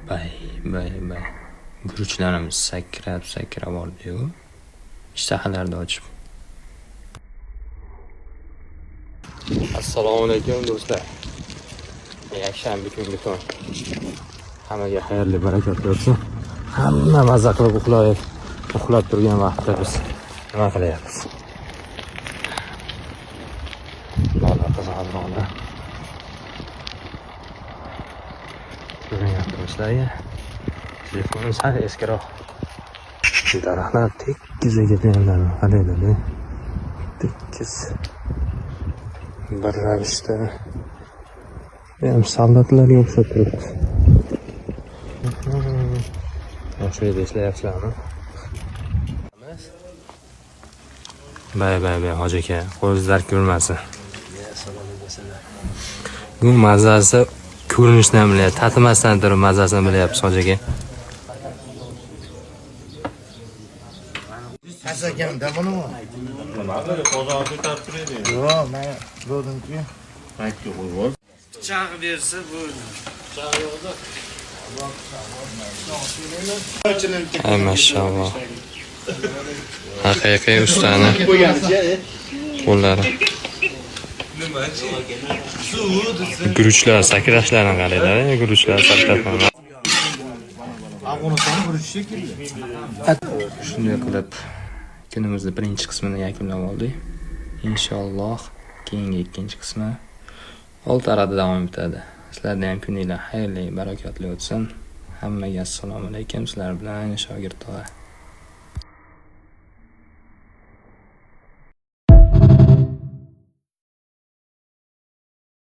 Bay. Guruchlarimiz sakrab oldi-yu. Ishtahalarni ochib. Assalomu alaykum do'stlar. Yakshanba kungi tong. Hammaga xayrli barakatli bo'lsin. Hamma mazza qilib uxlab turgan vaqtda biz nima qilyapmiz? Lola qizg'almoqda. Ko'ryapti do'stlarga. Telefonim sal eskiroq. Daraxtlar tekis ekilganlar, qaranglar. Tekis. Bir ravishda ham soldatlarga o'xshab turibdi. Yaxshi ishlayapsizlarmi? Bay, hoji aka, qo'lingiz dark ko'rmasin. Bu mazasi ko'rinishdan bilyapti, tatimasdan turib mazasini bilyapsiz, hoji aka. Asakanda bunimi? Nimaga qozonni tartiradi? Yo'q, men ko'rdimki. Qaytga qo'yib. Pichoq bersa bo'ldi. Pichoq yo'qda. Ay maşallah. Haqiqiy ustani qo'llari. Guruchlar sakrashlarini qaranglar, guruchlar sakrashlar. Afg'oniston guruchi shekilli. Shunday qilib kunimizni birinchi qismini yakunlab oldik. Inshaalloh keyingi ikkinchi qismi Oltiarada davom etadi. Sizlarning ham kuninglar xayrli, barakatli o'tsin. Hammaga assalomu alaykum. Sizlar bilan Shogird tog'a.